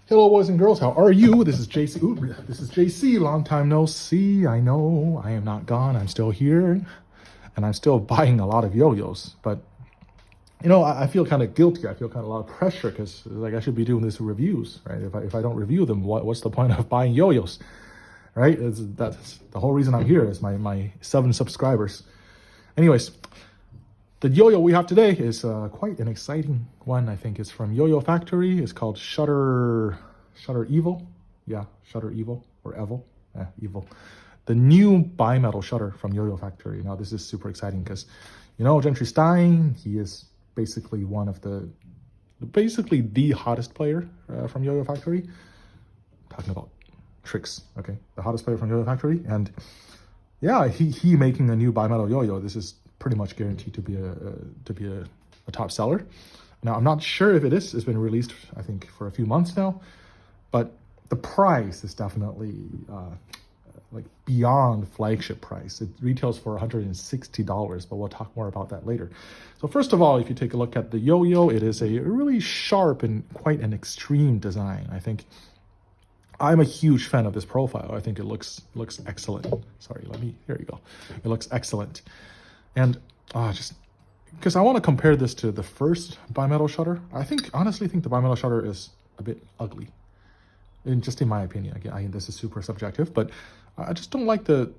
Hello, boys and girls. How are you? This is JC. Ooh, this is JC. Long time no see. I know I am not gone. I'm still here, and I'm still buying a lot of yo-yos. But you know, I feel kind of guilty. I feel kind of a lot of pressure because like I should be doing this reviews, right? If I don't review them, what's the point of buying yo-yos, right? That's the whole reason I'm here. Is my 7 subscribers. Anyways. The yo-yo we have today is quite an exciting one. I think it's from Yoyo Factory. It's called Shutter Evil. Yeah, Shutter Evil or Evil. Evil. The new bimetal shutter from Yoyo Factory. Now this is super exciting because, you know, Gentry Stein, he is basically the hottest player from Yoyo Factory. Talking about tricks, okay? The hottest player from Yoyo Factory. And yeah, he making a new bimetal yo-yo. This is pretty much guaranteed to be a top seller. Now I'm not sure if it is. It's been released, I think, for a few months now, but the price is definitely like beyond flagship price. It retails for $160, but we'll talk more about that later. So first of all, if you take a look at the yo-yo, it is a really sharp and quite an extreme design. I think I'm a huge fan of this profile. I think it looks excellent. Sorry, here you go. It looks excellent. And just because I want to compare this to the first bimetal shutter, honestly think the bimetal shutter is a bit ugly, just in my opinion. Again, this is super subjective, but I just don't like the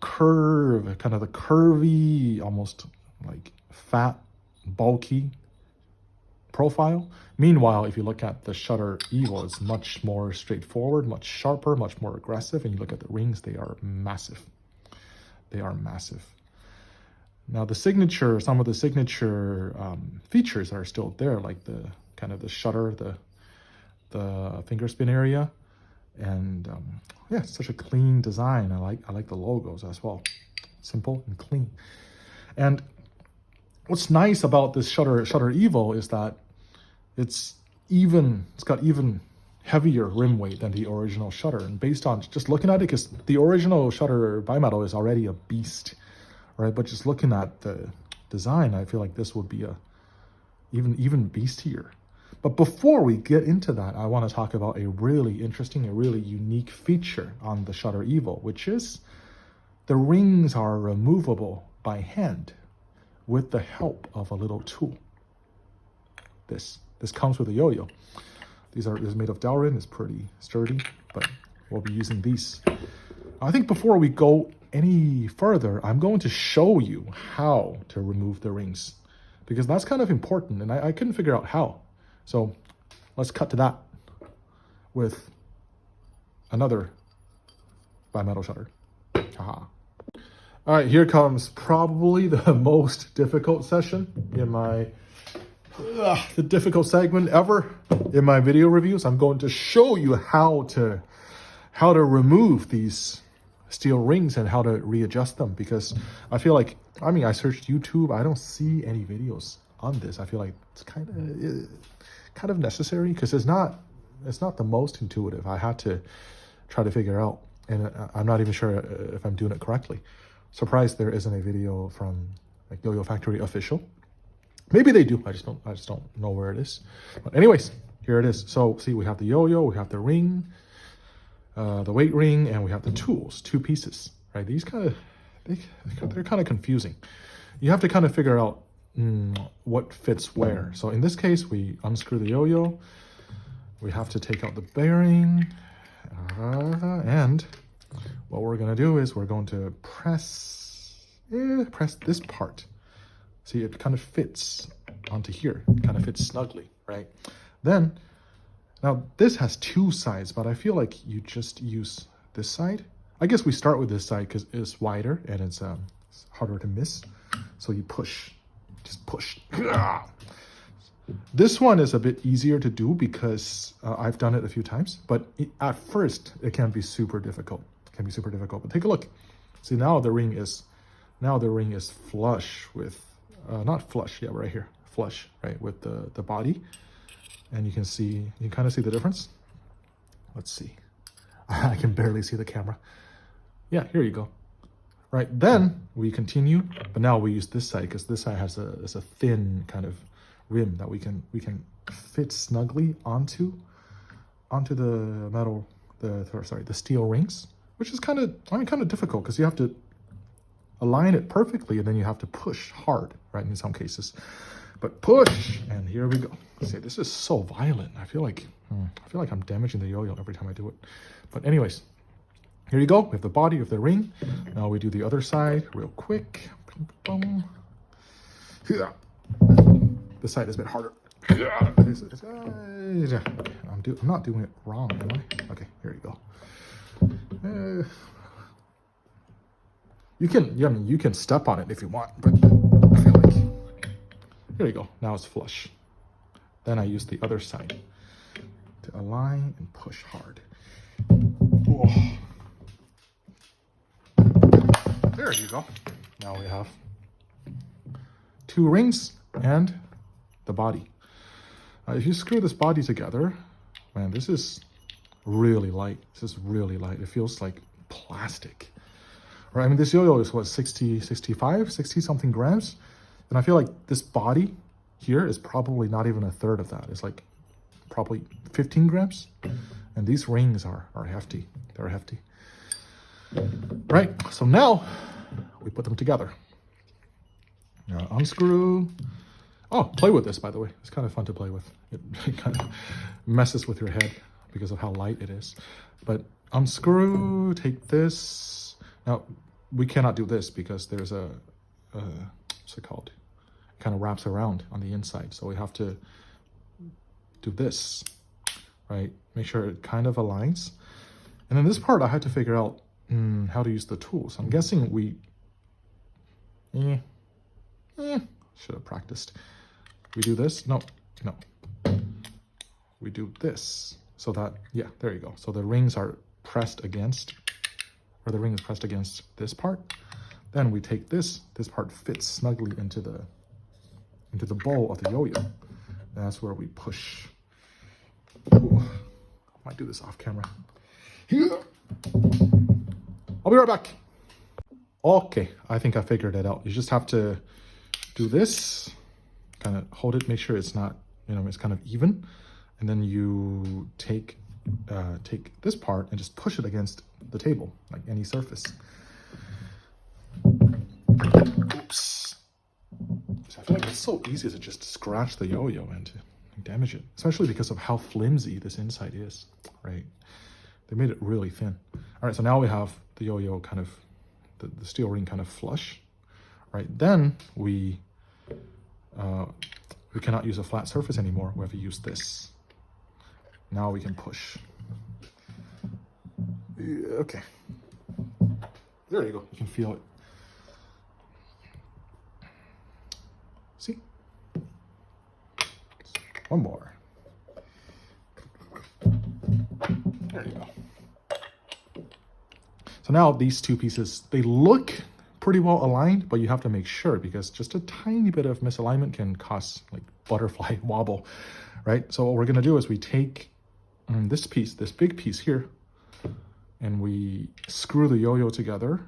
curve, kind of the curvy, almost like fat, bulky profile. Meanwhile, if you look at the Shutter Evil, it's much more straightforward, much sharper, much more aggressive. And you look at the rings, they are massive. They are massive. Now some of the signature features are still there, like the kind of the shutter, the finger spin area, and yeah, it's such a clean design. I like the logos as well, simple and clean. And what's nice about this Shutter Evil is that it's got even heavier rim weight than the original shutter, and based on just looking at it, because the original shutter bimetal is already a beast. Right, but just looking at the design, I feel like this would be a even beastier. But before we get into that, I want to talk about a really interesting, a really unique feature on the Shutter Evil, which is the rings are removable by hand with the help of a little tool. This comes with a yo-yo. This is made of Delrin. It's pretty sturdy, but we'll be using these. I think before we go any further, I'm going to show you how to remove the rings, because that's kind of important, and I couldn't figure out how. So let's cut to that with another bimetal shutter. Haha. All right, here comes probably the most difficult session in my the difficult segment ever in my video reviews. I'm going to show you how to remove these steel rings and how to readjust them, because I feel like, I searched YouTube, I don't see any videos on this. I feel like it's kind of necessary, because it's not the most intuitive. I had to try to figure out, and I'm not even sure if I'm doing it correctly. Surprised there isn't a video from like Yoyo Factory official. Maybe they do, I just don't know where it is. But anyways, here it is. So see, we have the yo-yo, we have the ring, the weight ring, and we have the tools, 2 pieces, right? These they're kind of confusing. You have to kind of figure out what fits where. So in this case, we unscrew the yo-yo, we have to take out the bearing, and what we're going to do is we're going to press this part. See, it kind of fits onto here, it kind of fits snugly, right? Then now, this has 2 sides, but I feel like you just use this side. I guess we start with this side because it's wider and it's harder to miss. So you just push. This one is a bit easier to do because I've done it a few times, but at first it can be super difficult. But take a look. See, now the ring is flush with, not flush, yeah, right here, flush, right, with the body. And you can kind of see the difference. Let's see. I can barely see the camera. Yeah, here you go. Right, then we continue, but now we use this side because this side has a thin kind of rim that we can fit snugly onto onto the metal, the steel rings, which is kind of difficult because you have to align it perfectly and then you have to push hard, right? In some cases, but push, and here we go. See, this is so violent. I feel like I'm damaging the yo-yo every time I do it. But anyways, here you go. We have the body of the ring. Now we do the other side real quick. Boom. This side is a bit harder. Okay, I'm not doing it wrong, am I? Okay, here you go. You can step on it if you want, but I feel like, here you go. Now it's flush. Then I use the other side to align and push hard. Oh. There you go. Now we have 2 rings and the body. If you screw this body together, man, this is really light. This is really light. It feels like plastic. Right? I mean, this yo-yo is what, 60 something grams? And I feel like this body here is probably not even a third of that. It's like probably 15 grams. And these rings are hefty. They're hefty. Right, so now we put them together. Unscrew. Oh, play with this, by the way. It's kind of fun to play with. It kind of messes with your head because of how light it is. But unscrew, take this. Now, we cannot do this because there's what's it called? It kind of wraps around on the inside. So we have to do this, right? Make sure it kind of aligns. And then this part, I had to figure out how to use the tools. I'm guessing we should have practiced. We do this. No. We do this. So that, yeah, there you go. So the rings are pressed against, or the ring is pressed against this part. Then we take this part fits snugly into the bowl of the yo-yo. And that's where we push. Ooh, I might do this off camera. I'll be right back. Okay, I think I figured it out. You just have to do this, kind of hold it, make sure it's not, it's kind of even. And then you take this part and just push it against the table, like any surface. Oops. I feel like it's so easy to just scratch the yo-yo and to damage it, especially because of how flimsy this inside is, right? They made it really thin. All right, so now we have the yo-yo kind of, the steel ring kind of flush, right? Then we cannot use a flat surface anymore. We have to use this. Now we can push. Yeah, okay. There you go. You can feel it. See? One more. There you go. So now these two pieces, they look pretty well aligned, but you have to make sure because just a tiny bit of misalignment can cause like butterfly wobble, right? So what we're gonna do is we take this piece, this big piece here, and we screw the yo-yo together,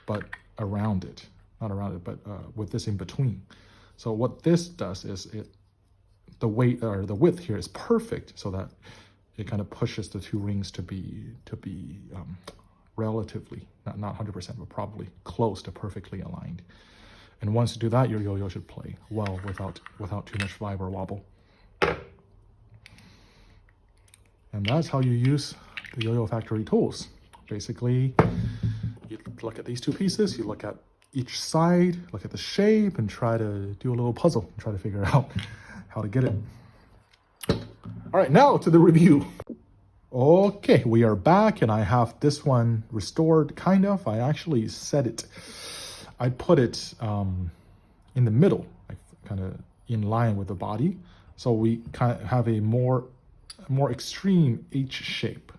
but around it, not around it, but with this in between. So what this does is the weight or the width here is perfect so that it kind of pushes the two rings to be relatively, not 100%, but probably close to perfectly aligned. And once you do that, your yo-yo should play well without too much vibe or wobble. And that's how you use the Yo-Yo Factory tools. Basically, you look at these two pieces, you look at each side, look at the shape, and try to do a little puzzle and try to figure out how to get it. All right, now to the review. Okay, we are back, and I have this one restored, kind of. I actually set it, I put it in the middle, like kind of in line with the body. So we kind of have a more extreme H shape.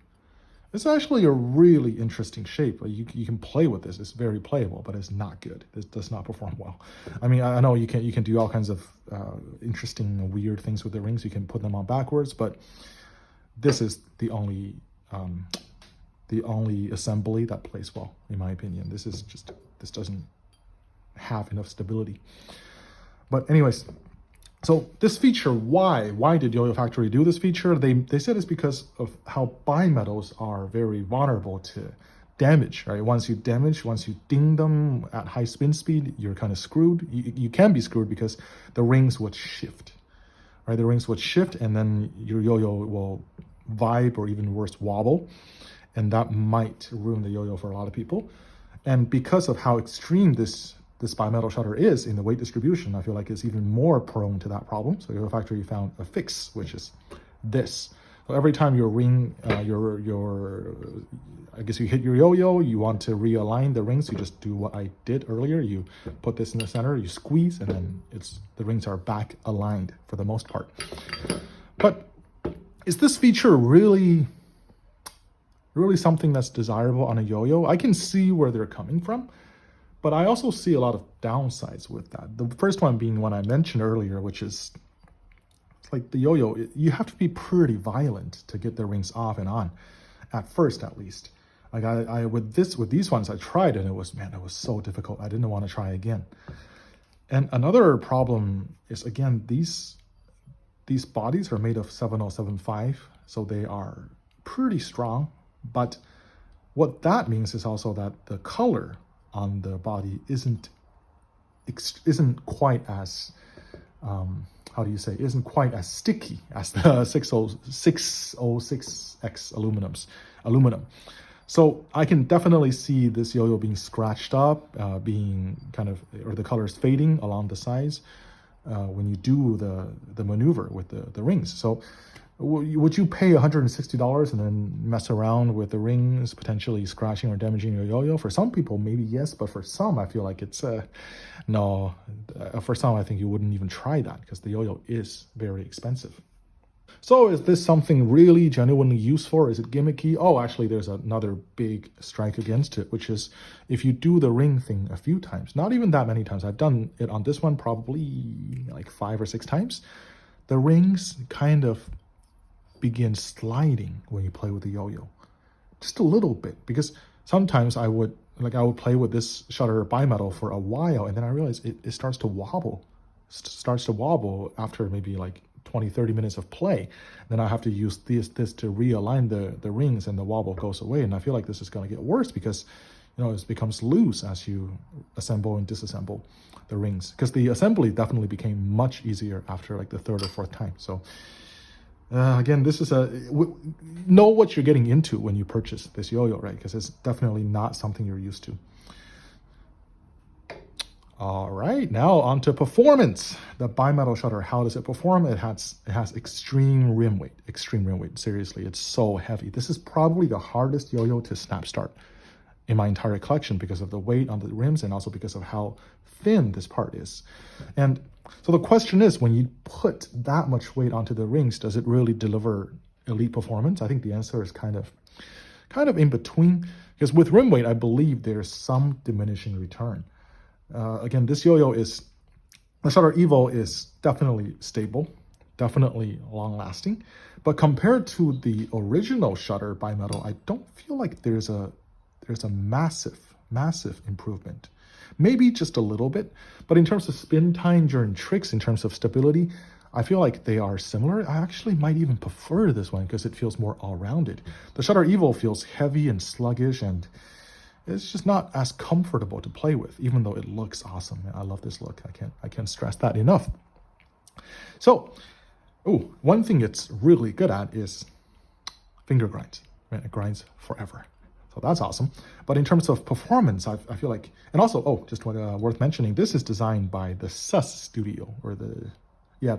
It's actually a really interesting shape. You can play with this. It's very playable, but it's not good. It does not perform well. I mean, I know you can do all kinds of interesting, weird things with the rings. You can put them on backwards, but this is the only assembly that plays well, in my opinion. This doesn't have enough stability. But anyways, So this feature, why did Yoyo Factory do this feature? They said it's because of how bimetals are very vulnerable to damage, right? Once you ding them at high spin speed, you're kind of screwed. You can be screwed because the rings would shift, right? The rings would shift, and then your yo-yo will vibe, or even worse, wobble, and that might ruin the yo-yo for a lot of people. And because of how extreme this bimetal shutter is in the weight distribution, I feel like it's even more prone to that problem. So Yoyo Factory found a fix, which is this. So every time your ring, I guess you hit your yo-yo, you want to realign the rings, you just do what I did earlier. You put this in the center, you squeeze, and then the rings are back aligned for the most part. But is this feature really something that's desirable on a yo-yo? I can see where they're coming from, but I also see a lot of downsides with that. The first one being one I mentioned earlier, which is like the yo-yo, you have to be pretty violent to get the rings off and on, at first at least. Like I with these ones, I tried, and it was so difficult. I didn't want to try again. And another problem is, again, these bodies are made of 7075, so they are pretty strong. But what that means is also that the color on the body isn't quite as isn't quite as sticky as the 606X aluminum. So I can definitely see this yo-yo being scratched up, being or the colors fading along the sides when you do the maneuver with the rings. So would you pay $160 and then mess around with the rings, potentially scratching or damaging your yo-yo? For some people, maybe yes, but for some, I feel like it's no. For some, I think you wouldn't even try that, because the yo-yo is very expensive. So is this something really genuinely useful, or is it gimmicky? Oh, actually, there's another big strike against it, which is if you do the ring thing a few times, not even that many times. I've done it on this one probably like 5 or 6 times. The rings kind of begin sliding when you play with the yo-yo, just a little bit, because sometimes I would play with this shutter bimetal for a while, and then I realized it starts to wobble. After maybe like 20-30 minutes of play. Then I have to use this to realign the rings, and the wobble goes away. And I feel like this is going to get worse because it becomes loose as you assemble and disassemble the rings, because the assembly definitely became much easier after like the 3rd or 4th time. So again, this is know what you're getting into when you purchase this yo-yo, right? Because it's definitely not something you're used to. All right, now on to performance. The bimetal shutter, how does it perform? It has extreme rim weight. Seriously, it's so heavy. This is probably the hardest yo-yo to snap start in my entire collection, because of the weight on the rims, and also because of how thin this part is. And so the question is, when you put that much weight onto the rings, does it really deliver elite performance? I think the answer is kind of in between, because with rim weight, I believe there's some diminishing return. Again, this yo-yo the Shutter Evo is definitely stable, definitely long-lasting, but compared to the original Shutter bimetal, I don't feel like there's a massive improvement. Maybe just a little bit, but in terms of spin time during tricks, in terms of stability, I feel like they are similar. I actually might even prefer this one because it feels more all-rounded. The Shutter Evo feels heavy and sluggish, and it's just not as comfortable to play with, even though it looks awesome. I love this look. I can't stress that enough. So, one thing it's really good at is finger grinds. Man, it grinds forever. So that's awesome. But in terms of performance, I feel like, and also, just worth mentioning, this is designed by the SUS studio, or the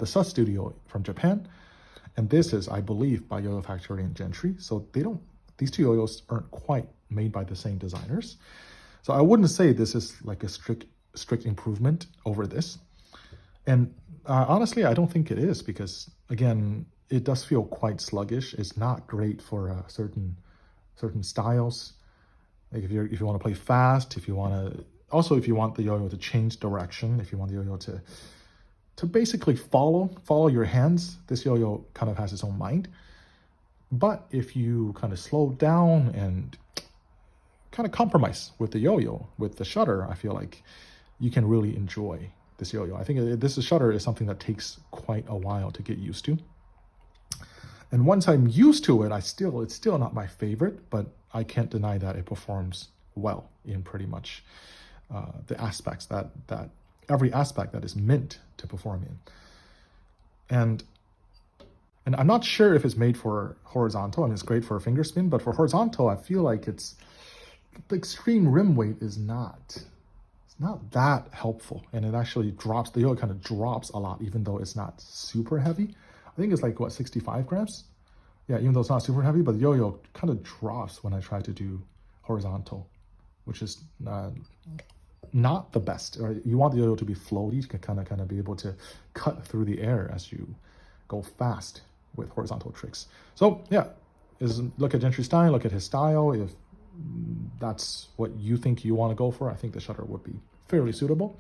SUS studio from Japan. And this is, I believe, by Yoyo Factory and Gentry. So these two yo-yos aren't quite made by the same designers. So I wouldn't say this is like a strict improvement over this. And honestly, I don't think it is, because again, it does feel quite sluggish. It's not great for certain styles. Like if you want to play fast, if you want the yo-yo to change direction, if you want the yo-yo to basically follow your hands, this yo-yo kind of has its own mind. But if you kind of slow down and kind of compromise with the yo-yo, with the shutter, I feel like you can really enjoy this yo-yo. I think this shutter is something that takes quite a while to get used to. And once I'm used to it, it's still not my favorite, but I can't deny that it performs well in pretty much the aspects that every aspect that is meant to perform in. And I'm not sure if it's made for horizontal. I mean, it's great for a finger spin, but for horizontal, I feel like the extreme rim weight is not that helpful, and it actually drops. The yo-yo kind of drops a lot, even though it's not super heavy. I think it's like what, 65 grams? Yeah, even though it's not super heavy, but the yo-yo kind of drops when I try to do horizontal, which is not the best. Or you want the yo-yo to be floaty, to kind of be able to cut through the air as you go fast with horizontal tricks. So yeah, look at Gentry's style, look at his style. If that's what you think you want to go for, I think the shutter would be fairly suitable.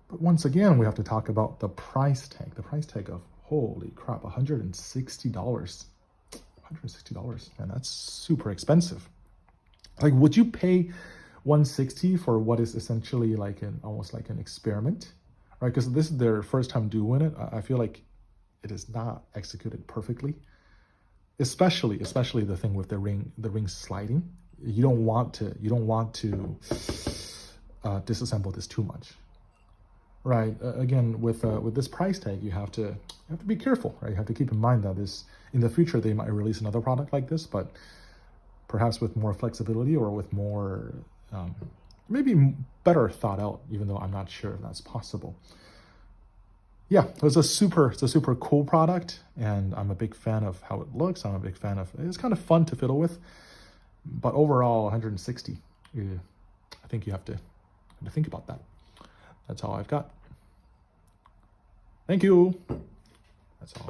But once again, we have to talk about the price tag. The price tag of, holy crap, $160. $160, and that's super expensive. Like, would you pay $160 for what is essentially like almost like an experiment, right? Because this is their first time doing it. I feel like it is not executed perfectly, especially the thing with the ring sliding. You don't want to disassemble this too much, right? Again, with this price tag, you have to be careful, right? You have to keep in mind that in the future they might release another product like this, but perhaps with more flexibility or with more maybe better thought out, even though I'm not sure if that's possible. Yeah, it's a super cool product, and I'm a big fan of how it looks. I'm a big fan of it's kind of fun to fiddle with, but overall 160. I think you have to think about that. That's all I've got. Thank you. That's all.